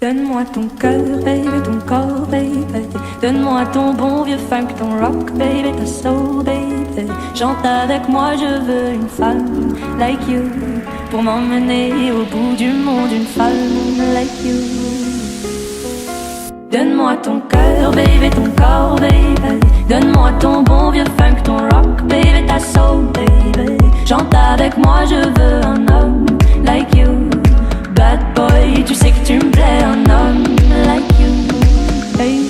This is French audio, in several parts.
Donne-moi ton cœur, baby, ton corps, baby. Donne-moi ton bon vieux funk, ton rock, baby, ta soul, baby. Chante avec moi, je veux une femme like you pour m'emmener au bout du monde, une femme like you. Donne-moi ton cœur, baby, ton corps, baby. Donne-moi ton bon vieux funk, ton rock, baby, ta soul, baby. Chante avec moi, je veux un homme like you. Bad boy, tu sais que tu me plais, un homme like you. Hey.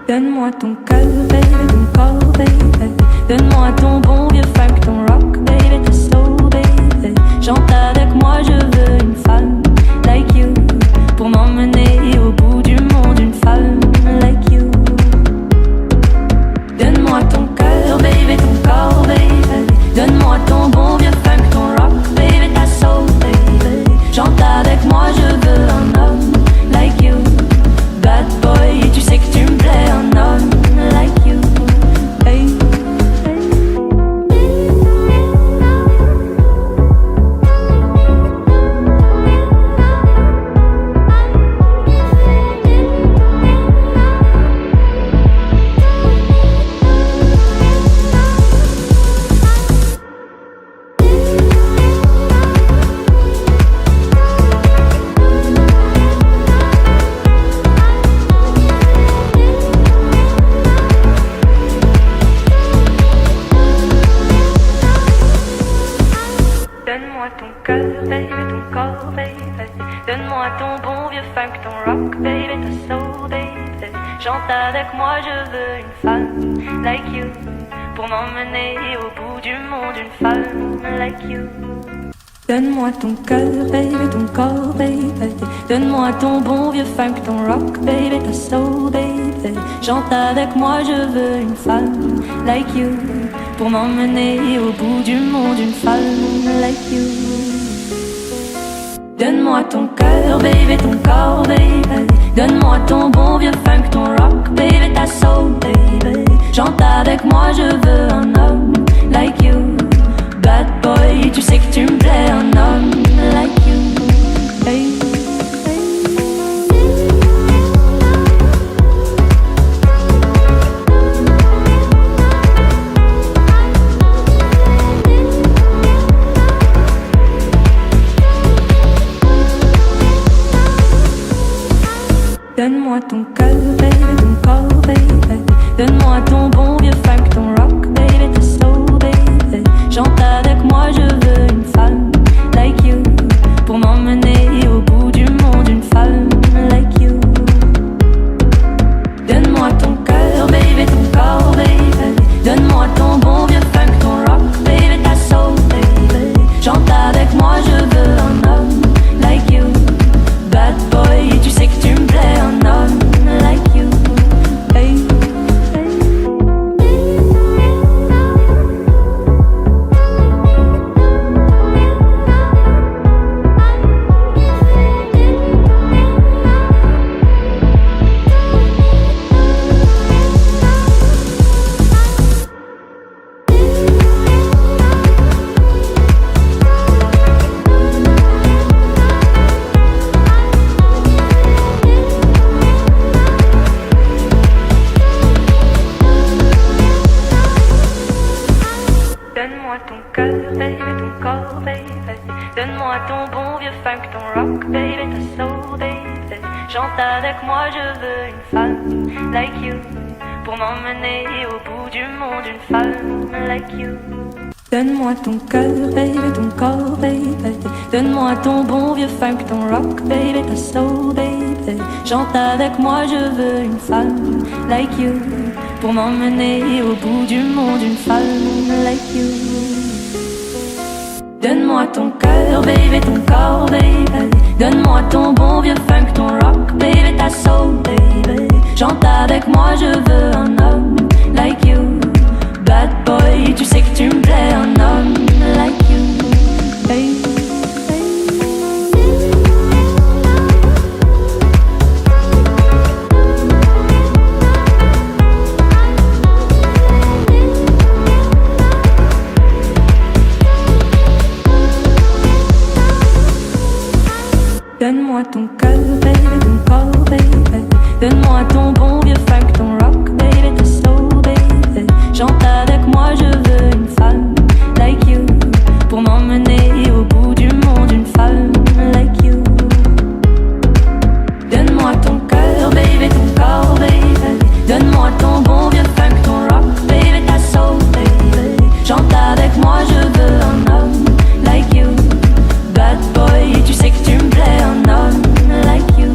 Donne-moi ton cœur, baby, ton corps, baby. Donne-moi ton bon vieux funk, ton rock, baby, ta soul, baby. Chante avec moi, je veux une femme like you pour m'emmener au bout du monde, une femme like you. Donne-moi ton cœur, baby, ton corps, baby. Donne-moi ton bon vieux funk, ton rock, baby, ta soul, baby. Chante avec moi, je veux un homme like you. Bad boy, tu sais que tu me plais, un homme like you. Hey. Donne-moi ton cœur, baby, ton corps, baby. Donne-moi ton bon vieux funk, ton rock, baby, ta soul, baby. Chante avec moi, je veux une femme like you pour m'emmener au bout du monde, une femme like you. Donne-moi ton cœur, baby, ton corps, baby. Donne-moi ton bon vieux funk, ton rock, baby, ta soul, baby. Chante avec moi, je veux une femme like you pour m'emmener au bout du monde, une femme like you. Donne-moi ton cœur, baby, ton corps, baby. Donne-moi ton bon vieux funk, ton rock, baby, ta soul, baby. Chante avec moi, je veux un homme like you. Bad boy, tu sais que tu me plais, un homme like you. Hey. Donne-moi ton cœur, baby, ton corps, baby. Donne-moi ton bon vieux funk, ton rock, baby, ta soul, baby. Chante avec moi, je veux une femme like you pour m'emmener au bout du monde, une femme like you. Donne-moi ton cœur, baby, ton corps, baby. Donne-moi ton bon vieux funk, ton rock, baby, ta soul, baby. Chante avec moi, je veux un homme like you. Bad boy, tu sais que tu me plais, un homme like you. Hey. Donne-moi ton cœur, baby, ton corps, baby. Donne-moi ton bon vieux funk, ton rock, baby, ta soul, baby. Chante avec moi, je veux une femme like you pour m'emmener au bout du monde, une femme like you. Donne-moi ton cœur, baby, ton corps, baby. Donne-moi ton bon vieux funk, ton rock, baby, ta soul, baby. Chante avec moi, je veux une femme like you pour m'emmener au bout du monde, une femme like you. Donne-moi ton cœur, baby, ton corps, baby. Donne-moi ton bon vieux funk, ton rock, baby, ta soul, baby. Chante avec moi, je veux un homme like you. Bad boy, tu sais que tu me plais, un homme like you. Hey. ton cœur, baby, ton corps, baby. Donne-moi ton bon vieux funk, ton rock, baby, ta soul, baby. Chante avec moi, je veux une femme like you pour m'emmener au bout du monde, une femme like you. Donne-moi ton cœur, baby, ton corps, baby. Donne-moi ton bon vieux funk, ton rock, baby, ta soul, baby. Chante avec moi, je veux un homme like you. Bad boy, tu sais que tu me plais, un homme like you.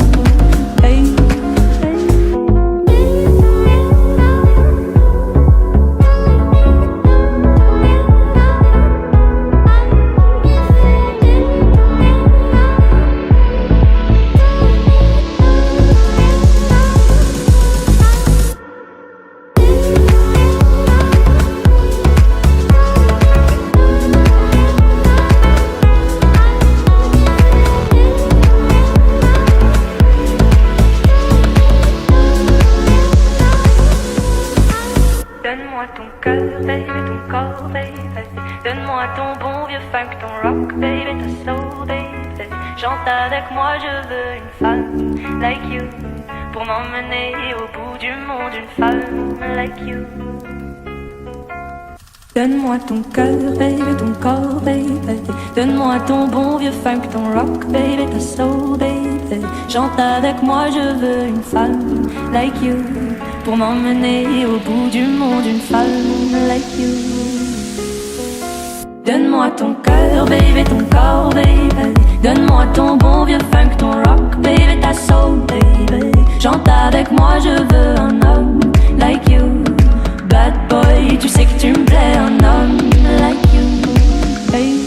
Hey. Donne-moi ton cœur, baby, ton corps, baby. Donne-moi ton bon vieux funk, ton rock, baby, ta soul, baby. Chante avec moi, je veux une femme like you pour m'emmener au bout du monde, une femme like you. Donne-moi ton cœur, baby, ton corps, baby. Donne-moi ton bon vieux funk, ton rock, baby, ta soul, baby. Chante avec moi, je veux une femme like you pour m'emmener au bout du monde, une femme like you. Donne-moi ton cœur, baby, ton corps, baby. Donne-moi ton bon vieux funk, ton rock, baby, ta soul, baby. Chante avec moi, je veux un homme like you. Bad boy, tu sais que tu me plais, un homme like you. Hey.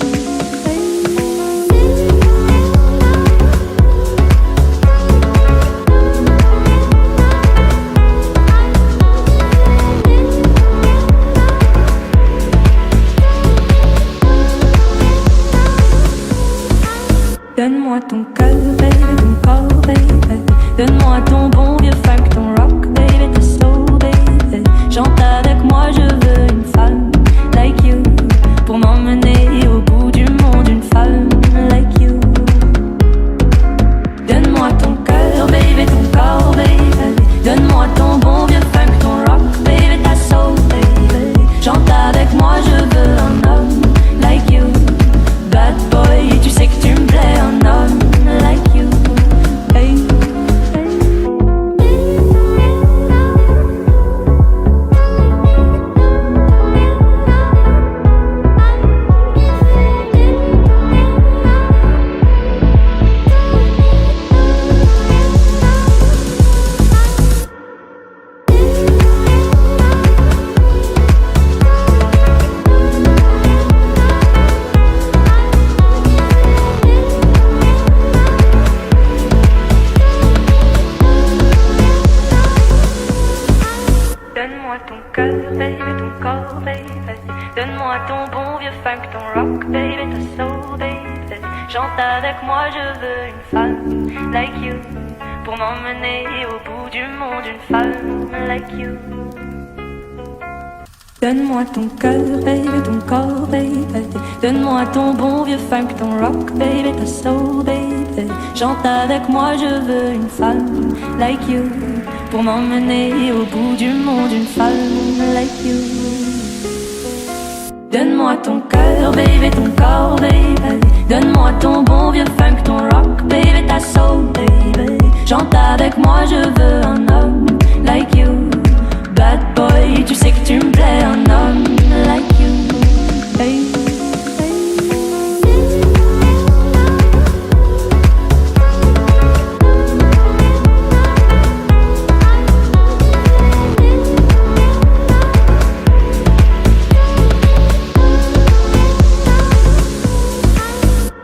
Donne-moi ton cœur, baby, ton corps, baby. Donne-moi ton bon vieux funk, ton rock, baby, ta soul, baby. Chante avec moi, je veux une femme like you pour m'emmener au bout du monde, une femme like you. Donne-moi ton cœur, baby, ton corps, baby. Donne-moi ton bon vieux funk, ton rock, baby, ta soul, baby. Chante avec moi, je veux un homme like you. Bad boy, tu sais que tu me plais, un homme like you. Hey. Donne-moi ton cœur, baby, ton corps, baby. Donne-moi ton bon vieux funk, ton rock, baby, ta soul, baby. Chante avec moi, je veux une femme like you pour m'emmener au bout du monde, une femme like you. Donne-moi ton cœur, baby, ton corps, baby. Donne-moi ton bon vieux funk, ton rock, baby, ta soul, baby. Chante avec moi, je veux une femme like you pour m'emmener au bout du monde, une femme like you. Donne-moi ton cœur, baby, ton corps, baby. Donne-moi ton bon vieux funk, ton rock, baby, ta soul, baby. Chante avec moi, je veux un homme like you. Bad boy, tu sais que tu me plais, un homme like you. Hey.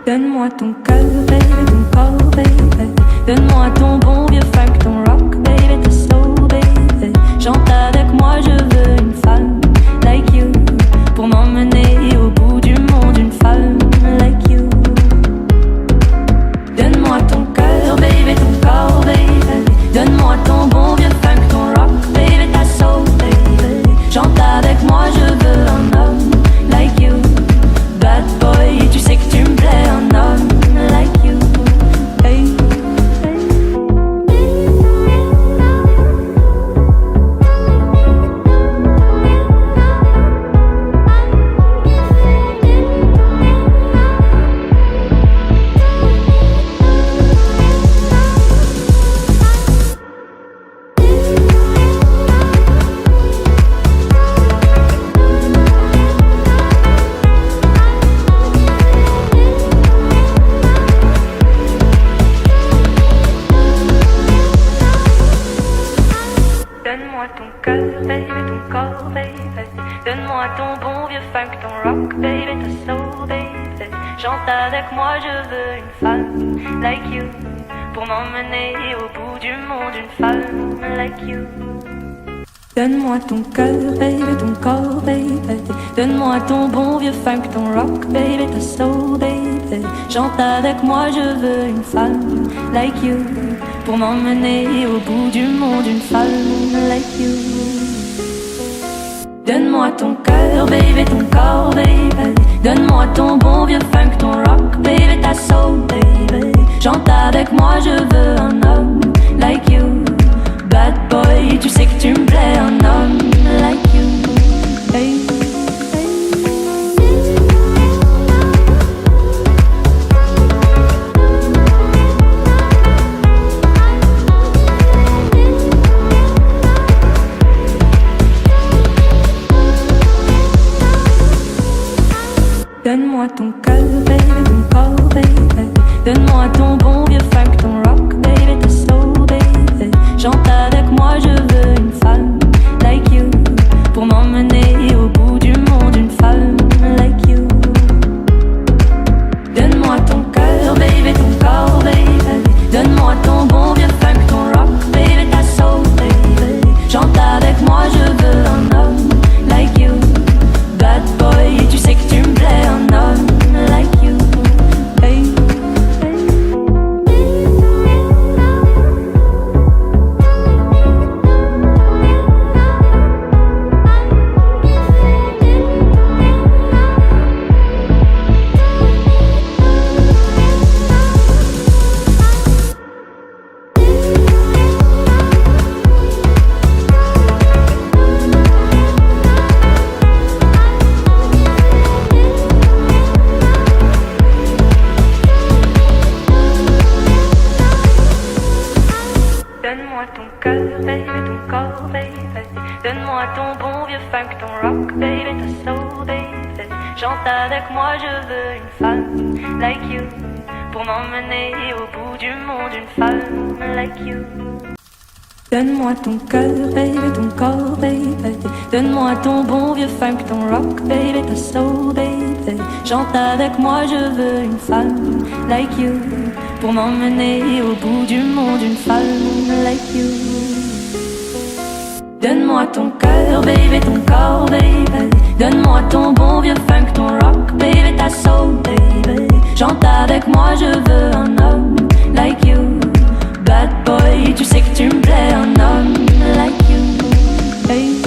Donne-moi ton cœur, baby, ton corps, baby. Donne-moi ton bon vieux funk, ton rock, baby, ta soul, baby. Chante avec moi, je veux une femme like you pour m'emmener au bout du monde, une femme like you. Donne-moi ton cœur, baby, ton corps, baby. Donne-moi ton bon vieux funk, ton rock, baby, ta soul, baby. Chante avec moi, je veux un homme like you. Bad boy, tu sais que tu me plais, un homme like you. Hey. rock, baby, ta soul, baby. Chante avec moi, je veux une femme like you. Pour m'emmener au bout du monde, une femme like you. Donne-moi ton cœur, baby, ton corps, baby. Donne-moi ton bon vieux funk, ton rock, baby, ta soul, baby. Chante avec moi, je veux une femme like you. Pour m'emmener au bout du monde, une femme like you. Donne-moi ton cœur, baby, ton corps, baby. Donne-moi ton bon vieux funk, ton rock, baby, ta soul, baby. Chante avec moi, je veux un homme like you. Bad boy, tu sais que tu me plais, un homme like you. Hey. Donne-moi ton cœur, baby, ton corps, baby. Donne-moi ton bon vieux funk, ton rock, baby, ta soul, baby. Chante avec moi, je veux une femme like you. Pour m'emmener au bout du monde, une femme like you. Donne-moi ton cœur, baby, ton corps, baby. Donne-moi ton bon vieux funk, ton rock, baby, ta soul, baby. Chante avec moi, je veux un homme like you. Bad boy, tu sais que tu me plais, un homme like you. Hey. Donne-moi ton cœur, baby, ton corps, baby. Donne-moi ton bon vieux funk, ton rock, baby, ta soul, baby. Chante avec moi, je veux une femme like you. Pour m'emmener au bout du monde, une femme like you. Donne-moi ton cœur, baby, ton corps, baby. Donne-moi ton bon vieux funk, ton rock, baby, ta soul, baby. Chante avec moi, je veux une femme like you. Pour m'emmener au bout du monde, une femme like you. Donne-moi ton cœur, baby, ton corps, baby. Donne-moi ton bon vieux funk, ton rock, baby, ta soul, baby. Chante avec moi, je veux un homme like you. Bad boy, tu sais que tu me plais, un homme like you. Hey.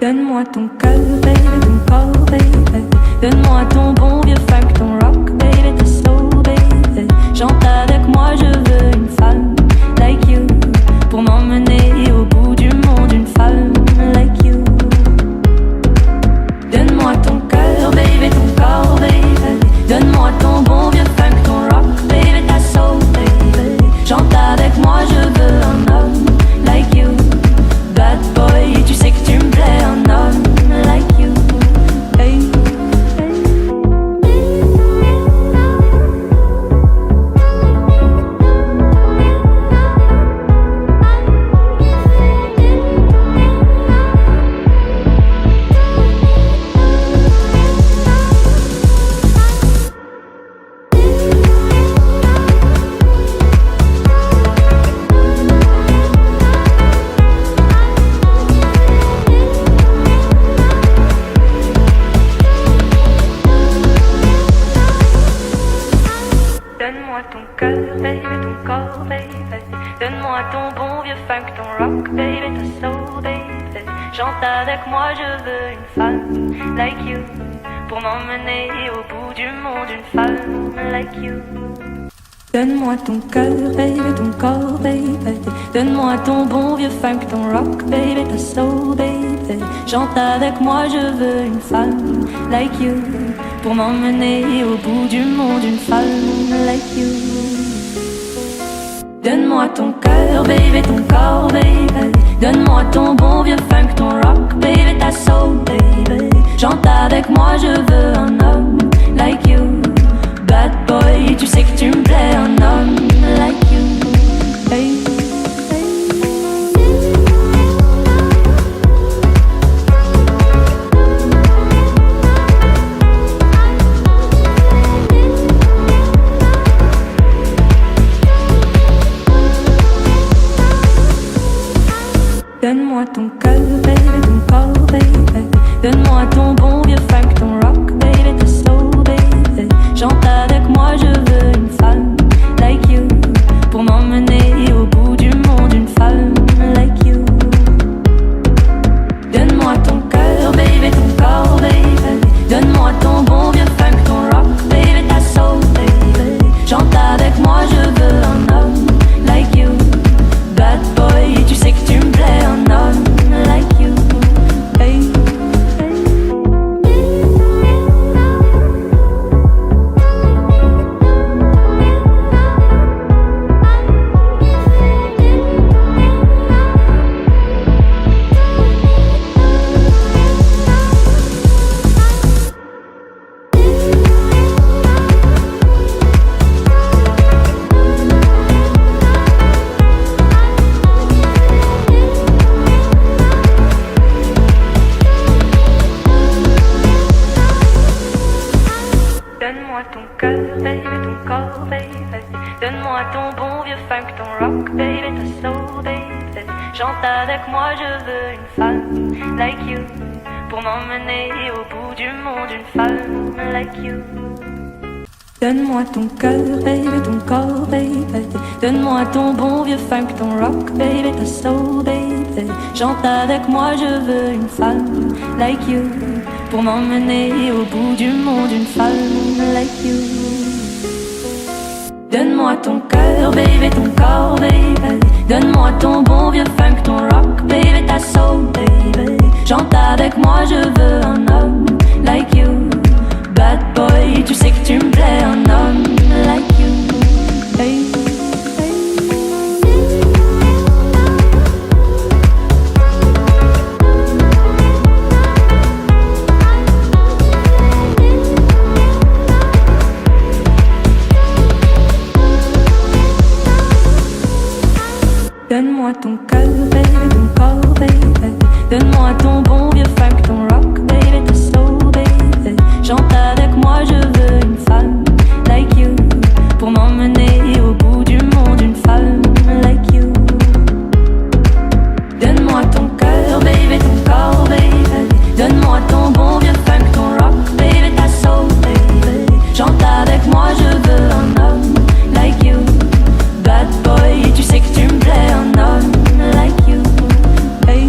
Donne-moi ton cœur, baby, ton corps, baby. Donne-moi ton bon vieux funk, ton rock, baby, ta soul, baby. Chante avec moi, je veux une femme like you. Pour m'emmener au bout du monde, une femme like you. Donne-moi ton cœur, baby, ton corps, baby. Donne-moi ton bon vieux funk, ton rock, baby, ta soul, baby. Chante avec moi, je veux un homme like you. Bad boy, tu sais que tu me plais, un homme like you. Hey. Donne-moi ton cœur, baby, ton corps, baby. Donne-moi ton bon vieux funk, ton rock, baby, ta soul, baby. Chante avec moi, je veux une femme like you. Pour m'emmener au bout du monde, une femme like you. Donne-moi ton cœur, baby, ton corps, baby. Donne-moi ton bon vieux funk, ton rock, baby, ta soul, baby. Chante avec moi, je veux une femme like you. Pour m'emmener au bout du monde, une femme like you. Donne-moi ton cœur, baby, ton corps, baby. Donne-moi ton bon vieux funk, ton rock, baby, ta soul, baby. Chante avec moi, je veux un homme like you. Bad boy, tu sais que tu me plais, un homme like you. Hey. Donne-moi ton cœur, baby, ton corps, baby. Donne-moi ton bon vieux funk, ton rock, baby, ta soul, baby. Chante avec moi, je veux une femme like you. Pour m'emmener au bout du monde, une femme like you. Donne-moi ton cœur, baby, ton corps, baby. Donne-moi ton bon vieux funk, ton rock, baby, ta soul, baby. Chante avec moi, je veux un homme like you. Bad boy, tu sais que tu me plais, un homme like you. Hey, hey. Donne-moi ton cœur, baby, ton corps, baby. Donne-moi ton bon vieux funk, ton rock, baby, ta soul, baby. Chante avec moi, je veux une femme like you. Pour m'emmener au bout du monde, une femme like you. Donne-moi ton cœur, baby, ton corps, baby. Donne-moi ton bon vieux funk, ton rock, baby, ta soul, baby. Chante avec moi, je veux une femme like you. Pour m'emmener au bout du monde, une femme like you. Donne-moi ton cœur, baby, ton corps, baby. Donne-moi ton bon vieux funk, ton rock, baby, ta soul, baby. Chante avec moi, je veux un homme like you. Bad boy, tu sais que tu me plais, un homme like you. Hey. Donne-moi ton cœur, baby, ton corps, baby. Donne-moi ton bon vieux funk, ton rock, baby, ta soul, baby. Chante avec moi, je veux une femme like you. Pour m'emmener au bout du monde, une femme like you. Donne-moi ton cœur, baby, ton corps, baby. Donne-moi ton bon vieux funk, ton rock, baby, ta soul, baby. Chante avec moi, je veux un homme like you. Bad boy, tu sais que tu me plais, un homme like you. Hey.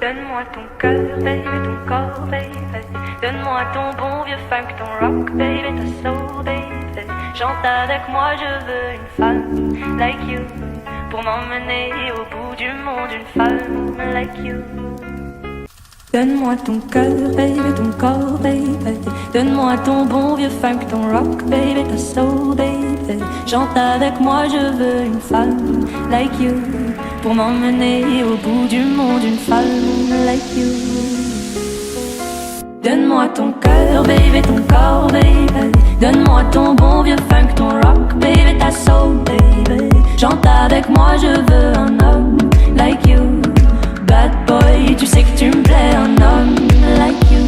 Donne-moi ton cœur, baby, ton corps, baby. Donne-moi ton bon vieux funk, ton rock, baby, ta soul, baby. Chante avec moi, je veux une femme like you. Pour m'emmener au bout du monde, une femme like you. Donne-moi ton cœur, baby, ton corps, baby. Donne-moi ton bon vieux funk, ton rock, baby, ta soul, baby. Chante avec moi, je veux une femme like you. Pour m'emmener au bout du monde, une femme like you. Donne-moi ton cœur, baby, ton corps, baby. Donne-moi ton bon vieux funk, ton rock, baby, ta soul, baby. Chante avec moi, je veux un homme like you. Bad boy, tu sais que tu me plais, un homme like you.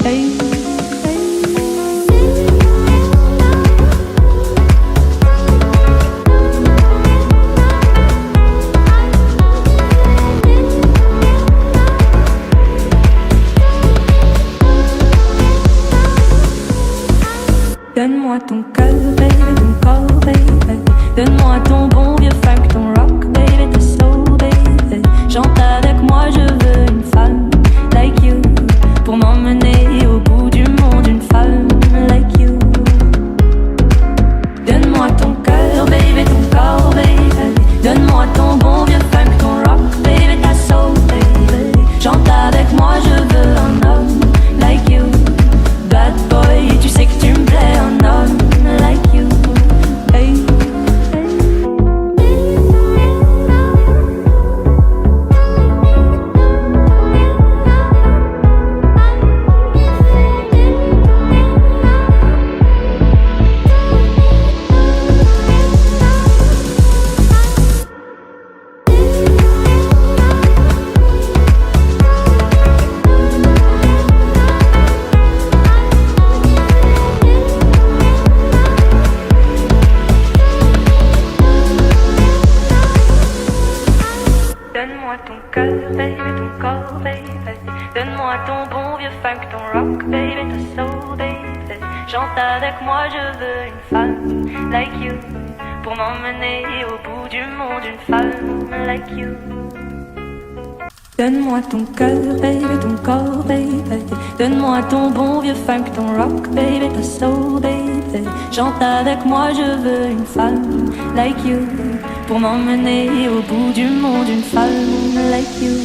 Hey. Donne-moi ton cœur, baby, ton corps, baby. Donne-moi ton bon vieux funk, ton rock, baby, ta soul, baby. moi, je veux une femme like you. Pour m'emmener au bout du monde, une femme like you. Donne-moi ton cœur, baby, ton corps, baby. Donne-moi ton bon vieux funk, ton rock, baby, ta soul, baby. Chante avec moi, je veux un homme like you. Bad boy, tu sais que tu me plais, un homme like you. Hey. Donne-moi ton cœur, baby, ton corps, baby. Donne-moi ton bon vieux funk, ton rock, baby, ta soul, baby. Chante avec moi, je veux une femme like you. Pour m'emmener au bout du monde, une femme like you. Donne-moi ton cœur, baby, ton corps, baby. Donne-moi ton bon vieux funk, ton rock, baby, ta soul, baby. Chante avec moi, je veux une femme like you. Pour m'emmener au bout du monde, une femme like you.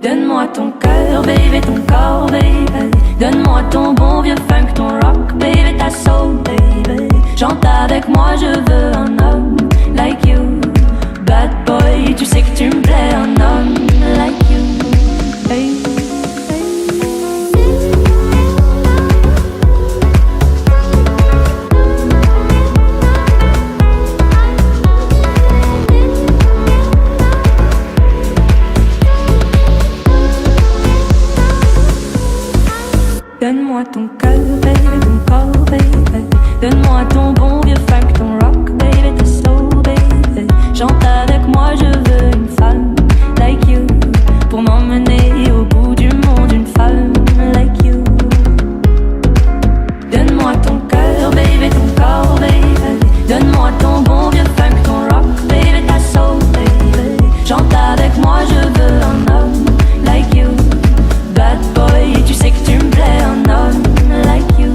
Donne-moi ton cœur, baby, ton corps, baby. Donne-moi ton bon vieux funk, ton rock, baby, ta soul, baby. Chante avec moi, je veux un homme like you. Bad boy, tu sais que tu me plais, un homme like you. Hey. Donne-moi ton cœur, baby, ton corps, baby. Donne-moi ton bon vieux funk, ton rock, baby, ta soul, baby. Chante avec moi, je veux une femme like you. Pour m'emmener au bout du monde, une femme like you. Donne-moi ton cœur, baby, ton corps, baby. Donne-moi ton bon vieux funk, ton rock, baby, ta soul, baby. Chante avec moi, je veux un homme like you. Bad boy, tu sais que tu me plais, un homme like you.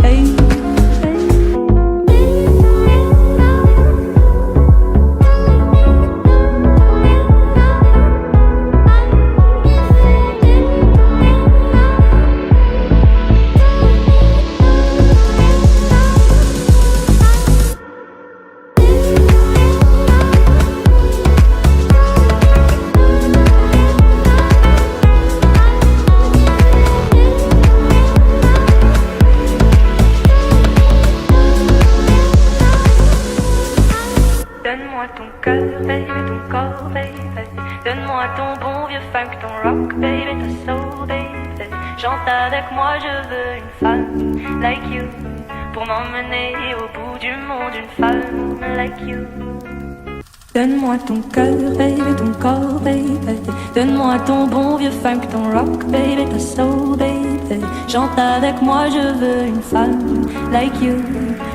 Hey. Donne-moi ton cœur, baby, ton corps, baby. Donne-moi ton bon vieux funk, ton rock, baby, ta soul, baby. Chante avec moi, je veux une femme like you. Pour m'emmener au bout du monde, une femme like you. Donne-moi ton cœur, baby, ton corps, baby. Donne-moi ton bon vieux funk, ton rock, baby, ta soul, baby. Chante avec moi, je veux une femme like you.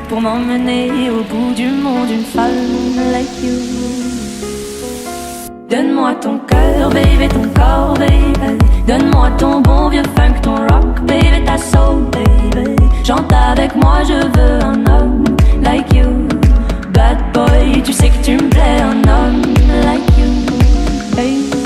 Pour m'emmener au bout du monde, une femme like you. Donne-moi ton cœur, baby, ton corps, baby. Donne-moi ton bon vieux funk, ton rock, baby, ta soul, baby. Chante avec moi, je veux un homme like you. Bad boy, tu sais que tu me plais, un homme like you. Hey.